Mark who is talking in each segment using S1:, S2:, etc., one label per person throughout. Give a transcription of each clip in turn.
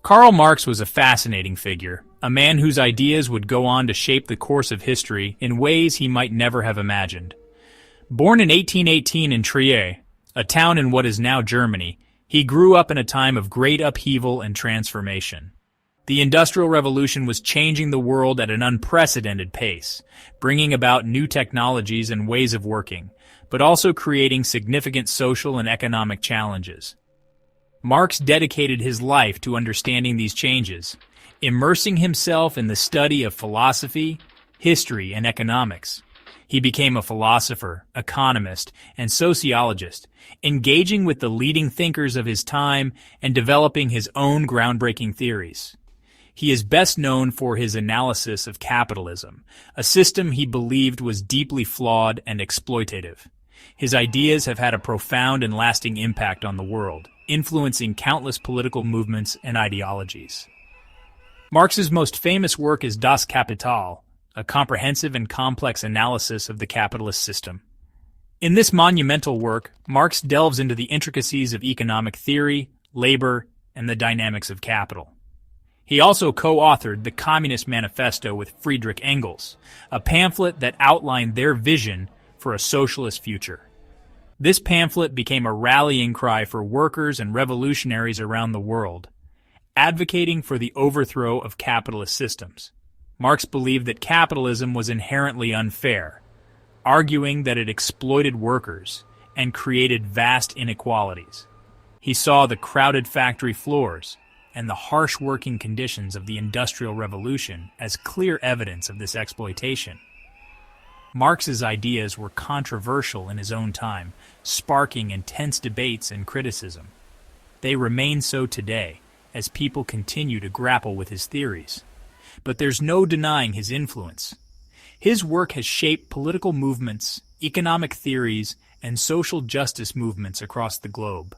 S1: Karl Marx was a fascinating figure, a man whose ideas would go on to shape the course of history in ways he might never have imagined. Born in 1818 in Trier, a town in what is now Germany, he grew up in a time of great upheaval and transformation. The Industrial Revolution was changing the world at an unprecedented pace, bringing about new technologies and ways of working, but also creating significant social and economic challenges. Marx dedicated his life to understanding these changes, immersing himself in the study of philosophy, history, and economics. He became a philosopher, economist, and sociologist, engaging with the leading thinkers of his time and developing his own groundbreaking theories. He is best known for his analysis of capitalism, a system he believed was deeply flawed and exploitative. His ideas have had a profound and lasting impact on the world, influencing countless political movements and ideologies. Marx's most famous work is Das Kapital, a comprehensive and complex analysis of the capitalist system. In this monumental work, Marx delves into the intricacies of economic theory, labor, and the dynamics of capital. He also co-authored the Communist Manifesto with Friedrich Engels, a pamphlet that outlined their vision for a socialist future. This pamphlet became a rallying cry for workers and revolutionaries around the world, advocating for the overthrow of capitalist systems. Marx believed that capitalism was inherently unfair, arguing that it exploited workers and created vast inequalities. He saw the crowded factory floors and the harsh working conditions of the Industrial Revolution as clear evidence of this exploitation. Marx's ideas were controversial in his own time, sparking intense debates and criticism. They remain so today, as people continue to grapple with his theories. But there's no denying his influence. His work has shaped political movements, economic theories, and social justice movements across the globe.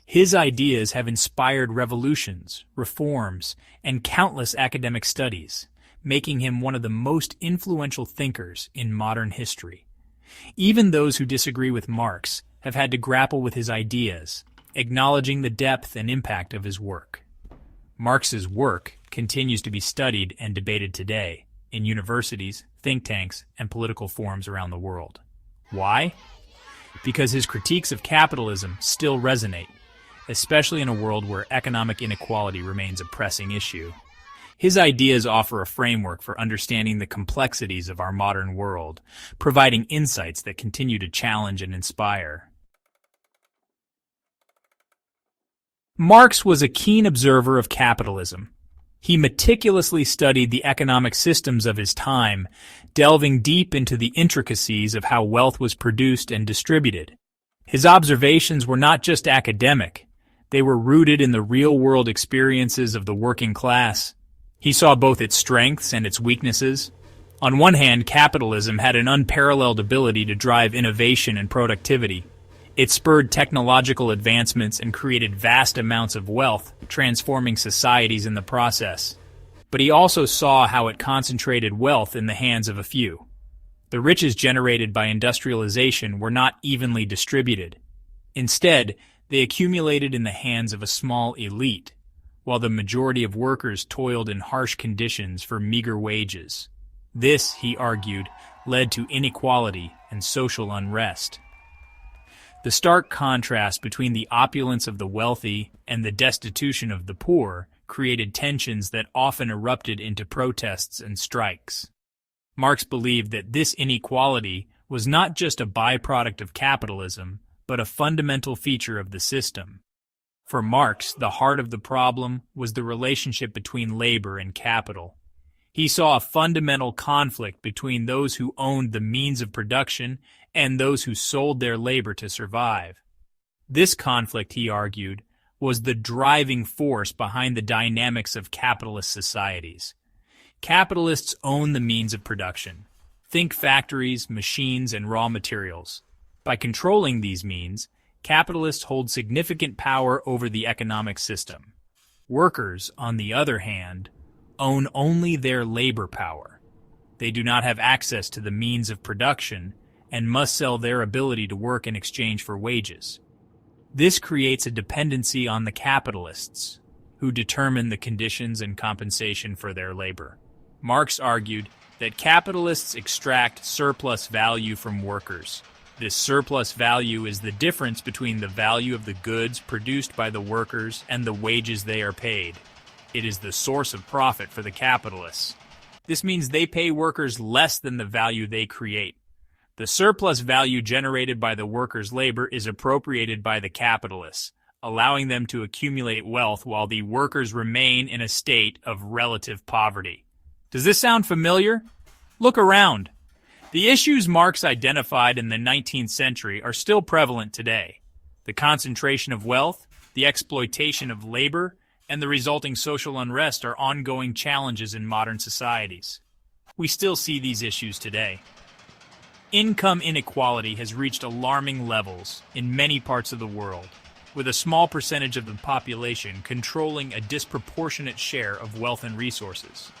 S1: His ideas have inspired revolutions, reforms, and countless academic studies, making him one of the most influential thinkers in modern history. Even those who disagree with Marx have had to grapple with his ideas, acknowledging the depth and impact of his work. Marx's work continues to be studied and debated today in universities, think tanks, and political forums around the world. Why? Because his critiques of capitalism still resonate, especially in a world where economic inequality remains a pressing issue. His ideas offer a framework for understanding the complexities of our modern world, providing insights that continue to challenge and inspire. Marx was a keen observer of capitalism. He meticulously studied the economic systems of his time, delving deep into the intricacies of how wealth was produced and distributed. His observations were not just academic, they were rooted in the real-world experiences of the working class. He saw both its strengths and its weaknesses. On one hand, capitalism had an unparalleled ability to drive innovation and productivity. It spurred technological advancements and created vast amounts of wealth, transforming societies in the process. But he also saw how it concentrated wealth in the hands of a few. The riches generated by industrialization were not evenly distributed. Instead, they accumulated in the hands of a small elite, while the majority of workers toiled in harsh conditions for meager wages. This, he argued, led to inequality and social unrest. The stark contrast between the opulence of the wealthy and the destitution of the poor created tensions that often erupted into protests and strikes. Marx believed that this inequality was not just a byproduct of capitalism, but a fundamental feature of the system. For Marx, the heart of the problem was the relationship between labor and capital. He saw a fundamental conflict between those who owned the means of production and those who sold their labor to survive. This conflict, he argued, was the driving force behind the dynamics of capitalist societies. Capitalists own the means of production. Think factories, machines, and raw materials. By controlling these means, capitalists hold significant power over the economic system. Workers, on the other hand, own only their labor power. They do not have access to the means of production and must sell their ability to work in exchange for wages. This creates a dependency on the capitalists, who determine the conditions and compensation for their labor. Marx argued that capitalists extract surplus value from workers. This surplus value is the difference between the value of the goods produced by the workers and the wages they are paid. It is the source of profit for the capitalists. This means they pay workers less than the value they create. The surplus value generated by the workers' labor is appropriated by the capitalists, allowing them to accumulate wealth while the workers remain in a state of relative poverty. Does this sound familiar? Look around. The issues Marx identified in the 19th century are still prevalent today. The concentration of wealth, the exploitation of labor, and the resulting social unrest are ongoing challenges in modern societies. We still see these issues today. Income inequality has reached alarming levels in many parts of the world, with a small percentage of the population controlling a disproportionate share of wealth and resources.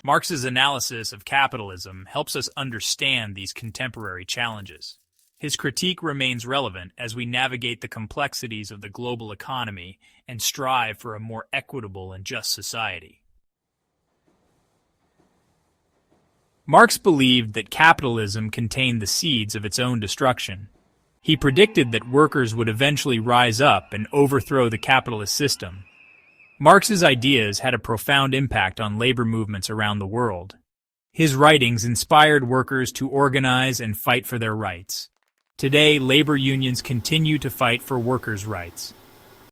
S1: Marx's analysis of capitalism helps us understand these contemporary challenges. His critique remains relevant as we navigate the complexities of the global economy and strive for a more equitable and just society. Marx believed that capitalism contained the seeds of its own destruction. He predicted that workers would eventually rise up and overthrow the capitalist system. Marx's ideas had a profound impact on labor movements around the world. His writings inspired workers to organize and fight for their rights. Today, labor unions continue to fight for workers' rights.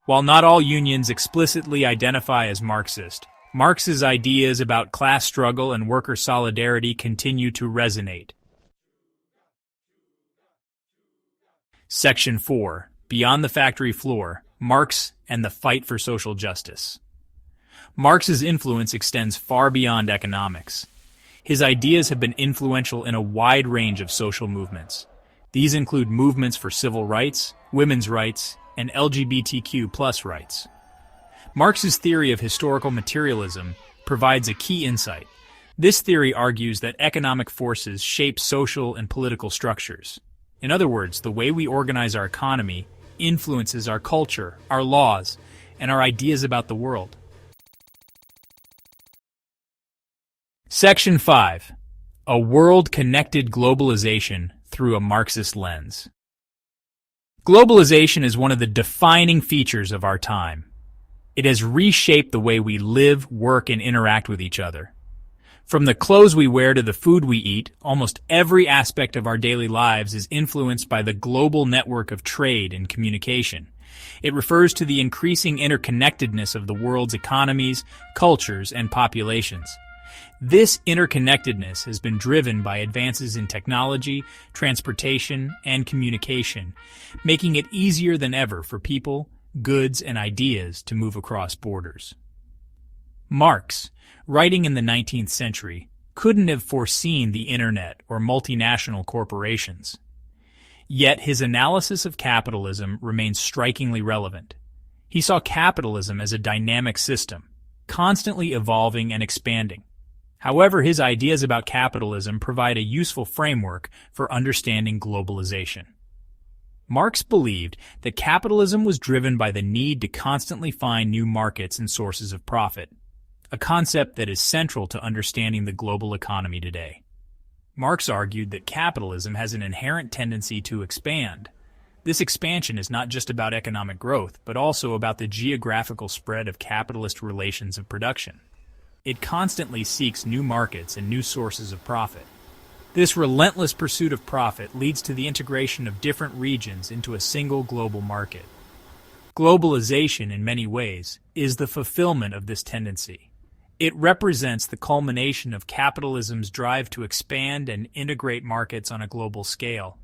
S1: While not all unions explicitly identify as Marxist, Marx's ideas about class struggle and worker solidarity continue to resonate. Section 4. Beyond the Factory Floor, Marx and the Fight for Social Justice. Marx's influence extends far beyond economics. His ideas have been influential in a wide range of social movements. These include movements for civil rights, women's rights, and LGBTQ+ rights. Marx's theory of historical materialism provides a key insight. This theory argues that economic forces shape social and political structures. In other words, the way we organize our economy influences our culture, our laws, and our ideas about the world. Section 5. A world-connected globalization through a Marxist lens. Globalization is one of the defining features of our time. It has reshaped the way we live, work, and interact with each other. From the clothes we wear to the food we eat, almost every aspect of our daily lives is influenced by the global network of trade and communication. It refers to the increasing interconnectedness of the world's economies, cultures, and populations. This interconnectedness has been driven by advances in technology, transportation, and communication, making it easier than ever for people, goods, and ideas to move across borders. Marx, writing in the 19th century, couldn't have foreseen the internet or multinational corporations. Yet his analysis of capitalism remains strikingly relevant. He saw capitalism as a dynamic system, constantly evolving and expanding. However, his ideas about capitalism provide a useful framework for understanding globalization. Marx believed that capitalism was driven by the need to constantly find new markets and sources of profit, a concept that is central to understanding the global economy today. Marx argued that capitalism has an inherent tendency to expand. This expansion is not just about economic growth, but also about the geographical spread of capitalist relations of production. It constantly seeks new markets and new sources of profit. This relentless pursuit of profit leads to the integration of different regions into a single global market. Globalization, in many ways, is the fulfillment of this tendency. It represents the culmination of capitalism's drive to expand and integrate markets on a global scale.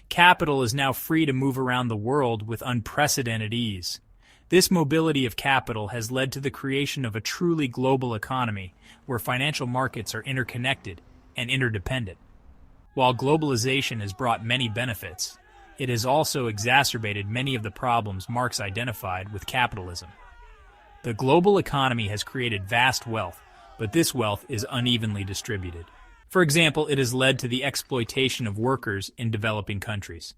S1: Capital is now free to move around the world with unprecedented ease. This mobility of capital has led to the creation of a truly global economy where financial markets are interconnected and interdependent. While globalization has brought many benefits, it has also exacerbated many of the problems Marx identified with capitalism. The global economy has created vast wealth, but this wealth is unevenly distributed. For example, it has led to the exploitation of workers in developing countries.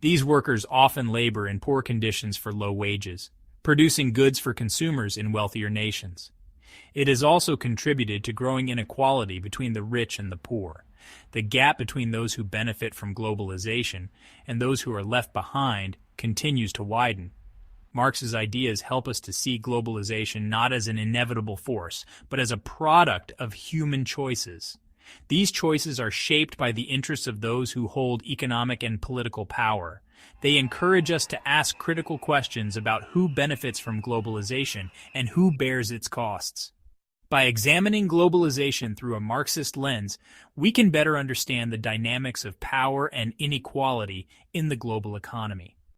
S1: These workers often labor in poor conditions for low wages, producing goods for consumers in wealthier nations. It has also contributed to growing inequality between the rich and the poor. The gap between those who benefit from globalization and those who are left behind continues to widen. Marx's ideas help us to see globalization not as an inevitable force, but as a product of human choices. These choices are shaped by the interests of those who hold economic and political power. They encourage us to ask critical questions about who benefits from globalization and who bears its costs. By examining globalization through a Marxist lens, we can better understand the dynamics of power and inequality in the global economy.